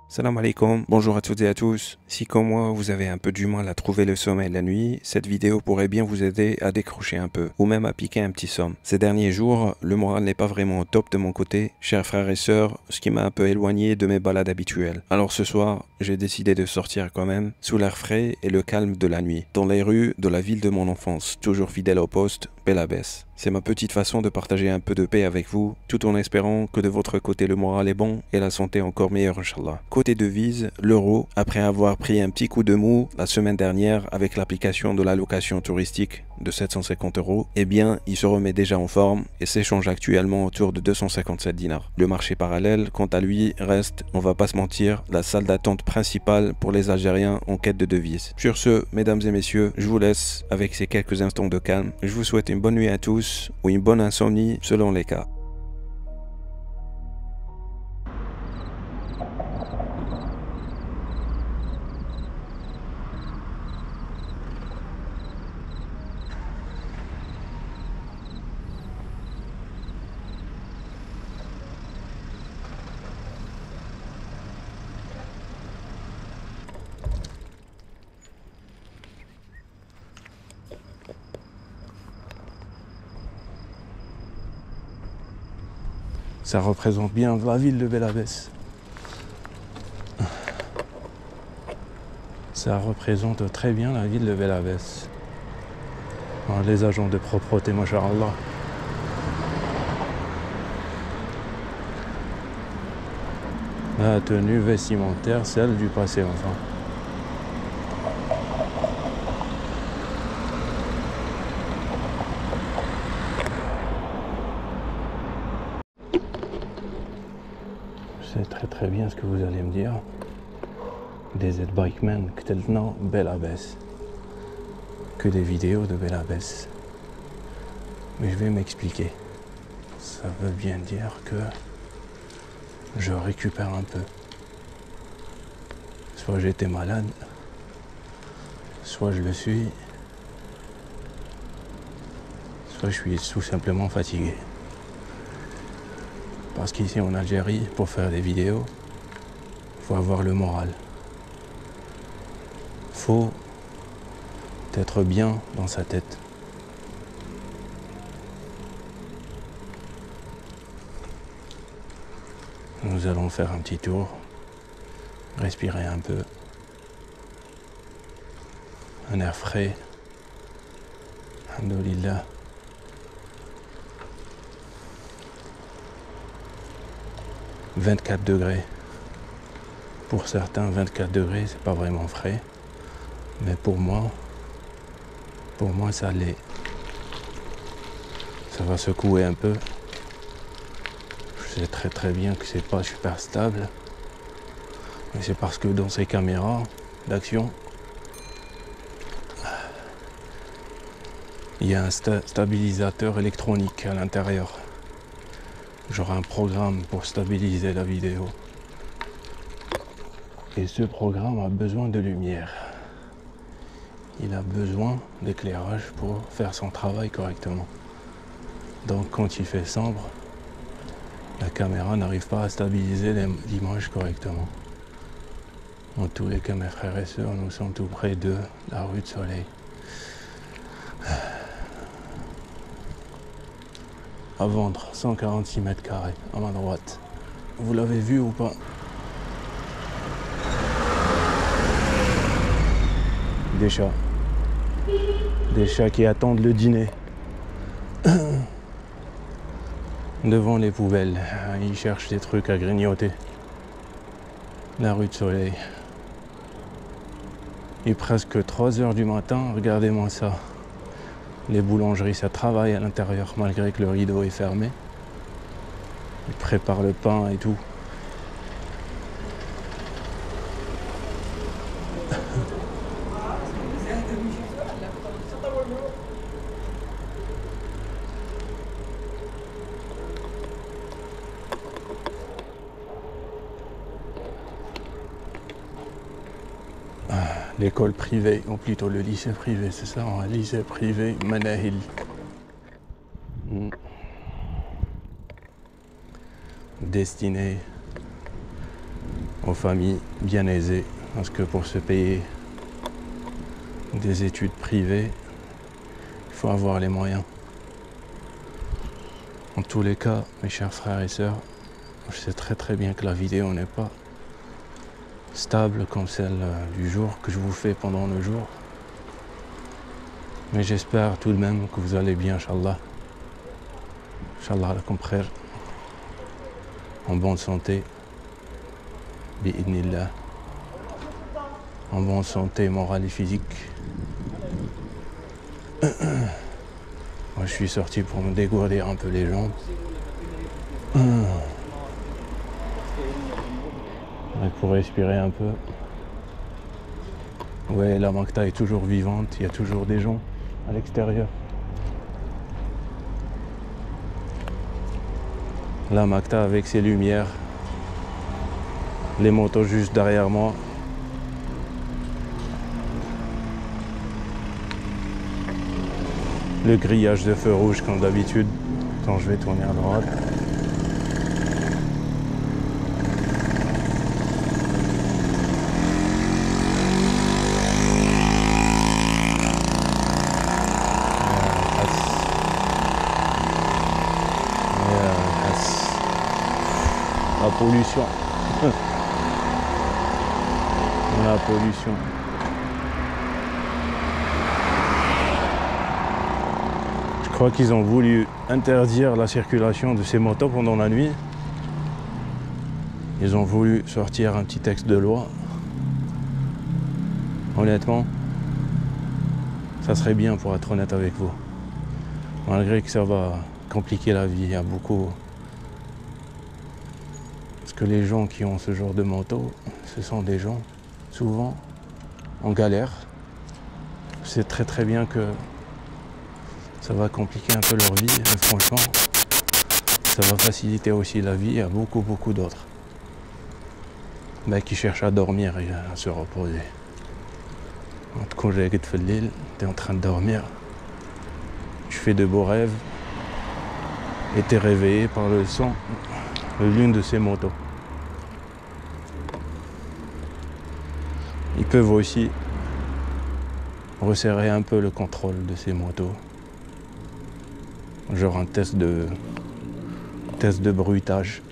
Salam alaikum, bonjour à toutes et à tous. Si comme moi vous avez un peu du mal à trouver le sommeil la nuit, cette vidéo pourrait bien vous aider à décrocher un peu, ou même à piquer un petit somme. Ces derniers jours, le moral n'est pas vraiment au top de mon côté, chers frères et sœurs, ce qui m'a un peu éloigné de mes balades habituelles. Alors ce soir, j'ai décidé de sortir quand même, sous l'air frais et le calme de la nuit, dans les rues de la ville de mon enfance, toujours fidèle au poste, Belabès. C'est ma petite façon de partager un peu de paix avec vous, tout en espérant que de votre côté le moral est bon et la santé encore meilleure, Inch'Allah. Côté devise, l'euro, après avoir pris un petit coup de mou la semaine dernière avec l'application de l'allocation touristique de 750 €, eh bien, il se remet déjà en forme et s'échange actuellement autour de 257 dinars. Le marché parallèle, quant à lui, reste, on va pas se mentir, la salle d'attente principale pour les Algériens en quête de devises. Sur ce, mesdames et messieurs, je vous laisse avec ces quelques instants de calme. Je vous souhaite une bonne nuit à tous ou une bonne insomnie selon les cas. Ça représente bien la ville de Belabès. Ça représente très bien la ville de Belabès. Les agents de propreté, masha'Allah. La tenue vestimentaire, celle du passé, enfin. Je sais très bien ce que vous allez me dire. Des Z-Bikemen, كتلتنا Belabès. Que des vidéos de Belabès. Mais je vais m'expliquer. Ça veut bien dire que je récupère un peu. Soit j'étais malade, soit je le suis, soit je suis tout simplement fatigué. Parce qu'ici en Algérie, pour faire des vidéos, il faut avoir le moral. Faut être bien dans sa tête. Nous allons faire un petit tour, respirer un peu, un air frais, alhamdoulilah. « 24 degrés. Pour certains, 24 degrés, c'est pas vraiment frais. Mais pour moi ça l'est. Ça va secouer un peu. Je sais très bien que c'est pas super stable. Mais c'est parce que dans ces caméras d'action, il y a un stabilisateur électronique à l'intérieur. J'aurai un programme pour stabiliser la vidéo. Et ce programme a besoin de lumière. Il a besoin d'éclairage pour faire son travail correctement. Donc quand il fait sombre, la caméra n'arrive pas à stabiliser l'image correctement. En tous les cas, mes frères et sœurs, nous sommes tout près de la rue de Soleil. À vendre 146 mètres carrés à ma droite. Vous l'avez vu ou pas? Des chats. Des chats qui attendent le dîner. Devant les poubelles. Ils cherchent des trucs à grignoter. La rue de Soleil. Il est presque 3 h du matin. Regardez-moi ça. Les boulangeries, ça travaille à l'intérieur malgré que le rideau est fermé. Ils préparent le pain et tout. L'école privée, ou plutôt le lycée privé, c'est ça, un lycée privé Manahil. Destiné aux familles bien aisées, parce que pour se payer des études privées, il faut avoir les moyens. En tous les cas, mes chers frères et sœurs, je sais très bien que la vidéo n'est pas stable comme celle du jour que je vous fais pendant le jour. Mais j'espère tout de même que vous allez bien, Inch'Allah. Inch'Allah, lakum khair. En bonne santé. Bi'idnillah. En bonne santé morale et physique. Moi, je suis sorti pour me dégourdir un peu les jambes. Pour respirer un peu. Ouais, la Makta est toujours vivante, il y a toujours des gens à l'extérieur. La Makta avec ses lumières, les motos juste derrière moi. Le grillage de feu rouge comme d'habitude quand je vais tourner à droite. La pollution. La pollution. Je crois qu'ils ont voulu interdire la circulation de ces motos pendant la nuit. Ils ont voulu sortir un petit texte de loi. Honnêtement, ça serait bien pour être honnête avec vous. Malgré que ça va compliquer la vie, il y a beaucoup. Parce que les gens qui ont ce genre de moto, ce sont des gens souvent en galère. C'est très bien que ça va compliquer un peu leur vie, mais franchement, ça va faciliter aussi la vie à beaucoup d'autres qui cherchent à dormir et à se reposer. Quand t'es en train de dormir, tu fais de beaux rêves et t'es réveillé par le son de l'une de ces motos. Ils peuvent aussi resserrer un peu le contrôle de ces motos. Genre un test de bruitage.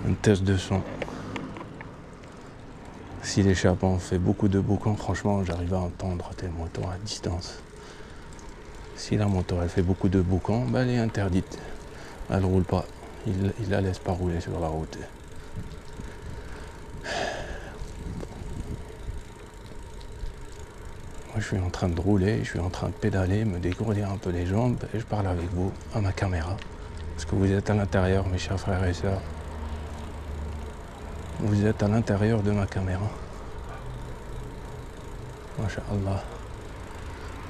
Un test de son. Si l'échappement fait beaucoup de boucans, franchement, j'arrive à entendre tes motos à distance. Si la moto elle fait beaucoup de boucans, elle est interdite. Elle ne roule pas. Il la laisse pas rouler sur la route. Moi, je suis en train de rouler, je suis en train de pédaler, me dégourdir un peu les jambes et je parle avec vous à ma caméra. Parce que vous êtes à l'intérieur, mes chers frères et sœurs. Vous êtes à l'intérieur de ma caméra. Masha'Allah.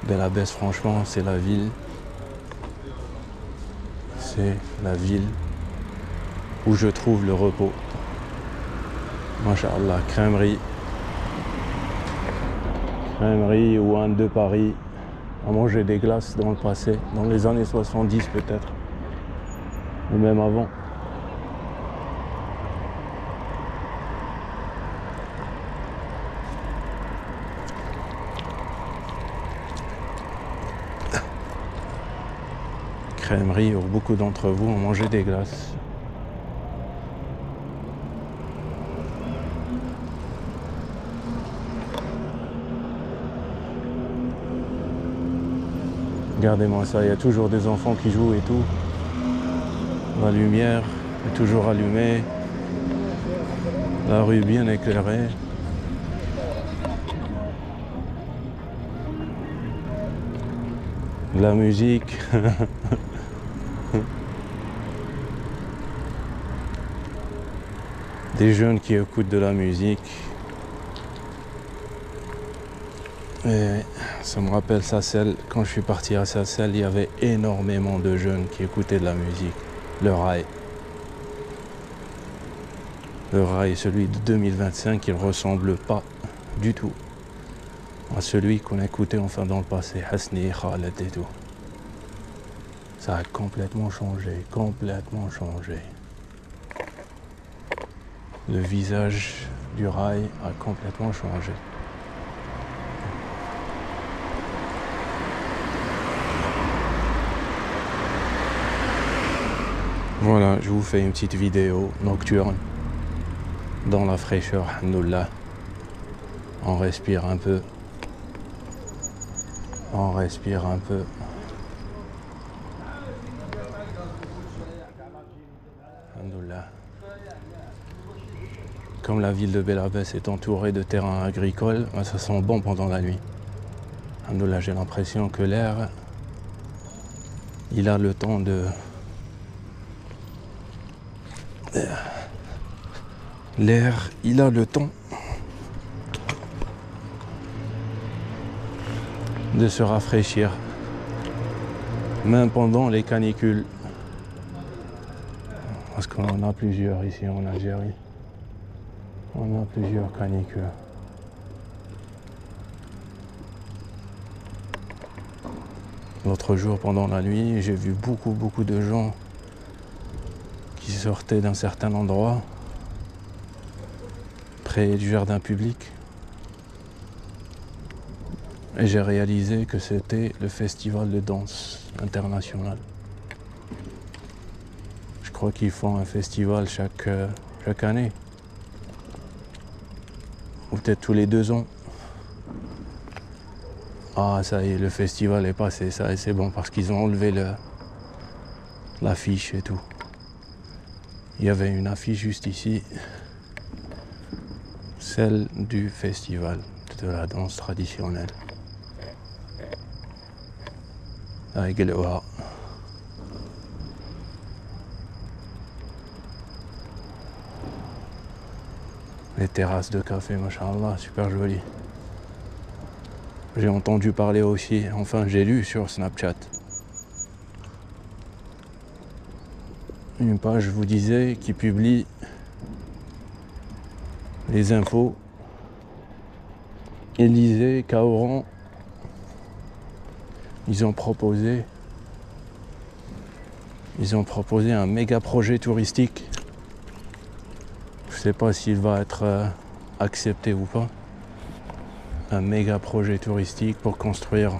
Belabès, franchement, c'est la ville. C'est la ville où je trouve le repos. Masha'Allah, crèmerie. Crèmerie ou un de Paris. À manger des glaces dans le passé, dans les années 70 peut-être. Ou même avant. Crèmerie où beaucoup d'entre vous ont mangé des glaces. Regardez-moi ça, il y a toujours des enfants qui jouent et tout. La lumière est toujours allumée. La rue bien éclairée. La musique. Des jeunes qui écoutent de la musique. Et ça me rappelle Sarcelles. Quand je suis parti à Sarcelles, il y avait énormément de jeunes qui écoutaient de la musique. Le rail. Le rail, celui de 2025, il ne ressemble pas du tout à celui qu'on écoutait enfin dans le passé. Hasni, Khaled et tout. Ça a complètement changé, complètement changé. Le visage du rail a complètement changé. Voilà, je vous fais une petite vidéo nocturne dans la fraîcheur, alhamdoulilah. On respire un peu. On respire un peu. Alhamdoulilah. Comme la ville de Bel Abbès est entourée de terrains agricoles, ça sent bon pendant la nuit. Alhamdoulilah, j'ai l'impression que l'air, il a le temps de... L'air, il a le temps de se rafraîchir, même pendant les canicules. Parce qu'on en a plusieurs ici en Algérie. On a plusieurs canicules. L'autre jour, pendant la nuit, j'ai vu beaucoup de gens qui sortaient d'un certain endroit, près du jardin public. Et j'ai réalisé que c'était le festival de danse international. Je crois qu'ils font un festival chaque année. Ou peut-être tous les 2 ans. Ah, ça y est, le festival est passé, ça et c'est bon, parce qu'ils ont enlevé l'affiche et tout. Il y avait une affiche juste ici, celle du festival de la danse traditionnelle. Avec le Oha. Les terrasses de café, machallah, super jolies. J'ai entendu parler aussi, enfin j'ai lu sur Snapchat. Une page, je vous disais, qui publie les infos. Élysée, Kaoran, ils ont proposé un méga projet touristique. Je sais pas s'il va être accepté ou pas. Un méga projet touristique pour construire,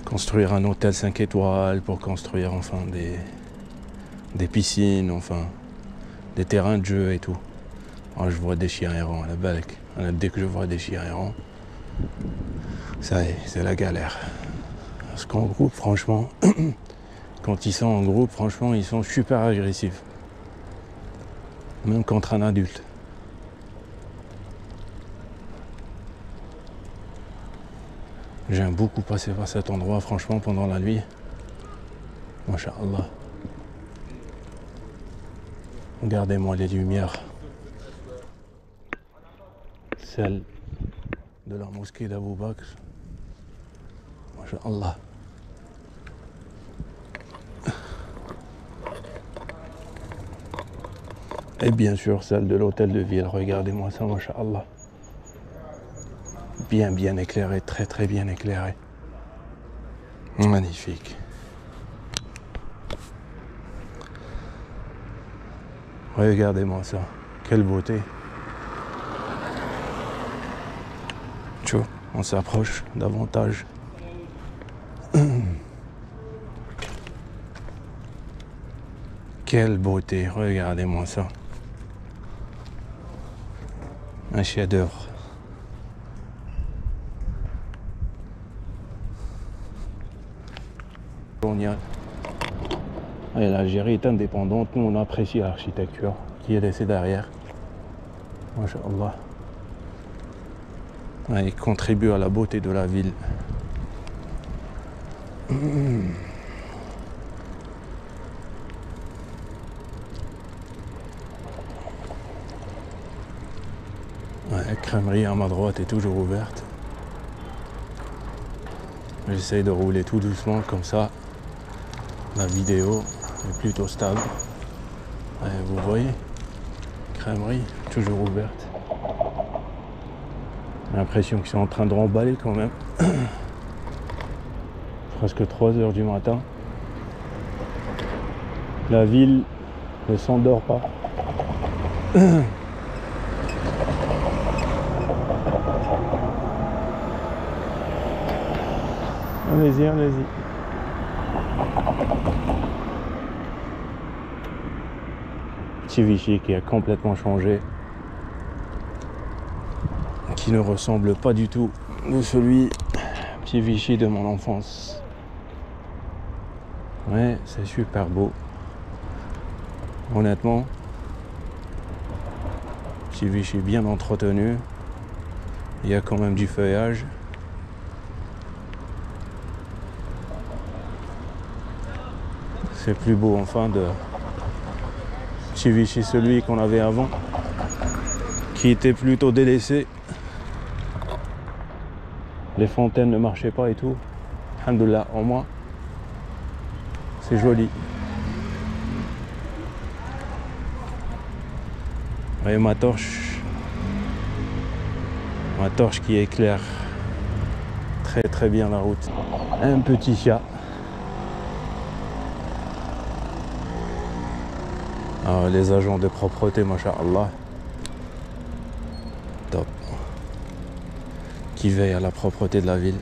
construire un hôtel 5 étoiles, pour construire des piscines, des terrains de jeu et tout. Alors, je vois des chiens errants à la balque. Dès que je vois des chiens errants, ça y est, c'est la galère. Parce qu'en groupe, franchement, quand ils sont en groupe, franchement, ils sont super agressifs. Même contre un adulte. J'aime beaucoup passer par cet endroit, franchement, pendant la nuit. Masha'Allah. Regardez-moi les lumières. Celle de la mosquée d'Abou Bakr. Masha'Allah. Et bien sûr, celle de l'hôtel de ville. Regardez-moi ça, masha'Allah. Bien éclairé, très bien éclairé. Magnifique. Regardez-moi ça. Quelle beauté. Tchou, on s'approche davantage. Quelle beauté, regardez-moi ça. Un chef-d'œuvre. Et l'Algérie est indépendante, nous on apprécie l'architecture qui est laissée derrière. Masha'Allah. Il contribue à la beauté de la ville. La crèmerie à ma droite est toujours ouverte. J'essaye de rouler tout doucement comme ça. La vidéo est plutôt stable. Vous voyez, crèmerie toujours ouverte. J'ai l'impression qu'ils sont en train de remballer quand même. Presque 3 h du matin. La ville ne s'endort pas. Allez-y, allez-y. Petit Vichy qui a complètement changé, qui ne ressemble pas du tout de celui Petit Vichy de mon enfance. Ouais, c'est super beau. Honnêtement, Petit Vichy bien entretenu. Il y a quand même du feuillage. C'est plus beau enfin de Petit Vichy, celui qu'on avait avant, qui était plutôt délaissé. Les fontaines ne marchaient pas et tout. Alhamdoulilah, au moins, c'est joli. Et ma torche qui éclaire très bien la route. Un petit chat. Ah, les agents de propreté, masha'Allah. Top. Qui veillent à la propreté de la ville.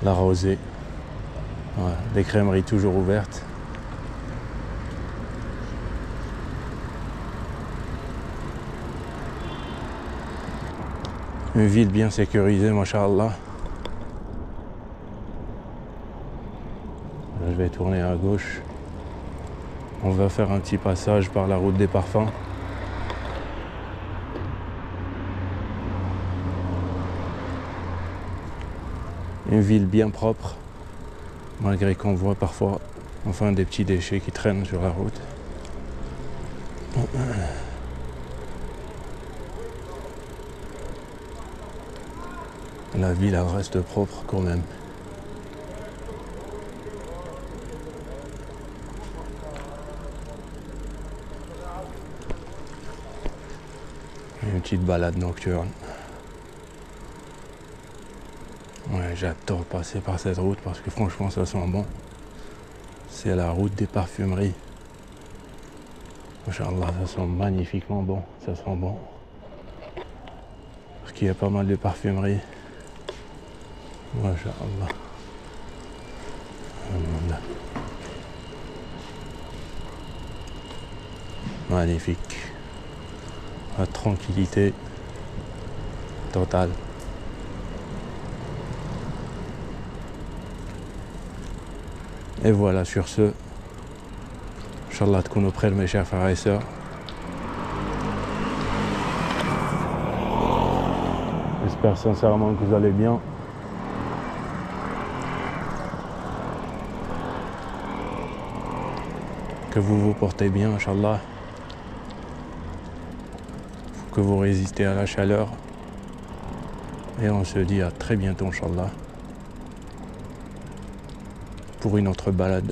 La rosée. Ouais, les crèmeries toujours ouvertes. Une ville bien sécurisée, masha'Allah. Je vais tourner à gauche. On va faire un petit passage par la route des parfums. Une ville bien propre, malgré qu'on voit parfois des petits déchets qui traînent sur la route. La ville elle reste propre quand même. Une petite balade nocturne. Ouais, j'adore passer par cette route parce que franchement ça sent bon. C'est la route des parfumeries. Inch'Allah, ça sent magnifiquement bon, ça sent bon. Parce qu'il y a pas mal de parfumeries. Inch'Allah. Magnifique. La tranquillité totale. Et voilà, sur ce, Inch'Allah, qu'on nous prenne mes chers frères et sœurs. J'espère sincèrement que vous allez bien. Que vous vous portez bien, Inch'Allah. Que vous résistez à la chaleur. Et on se dit à très bientôt, Inch'Allah, pour une autre balade.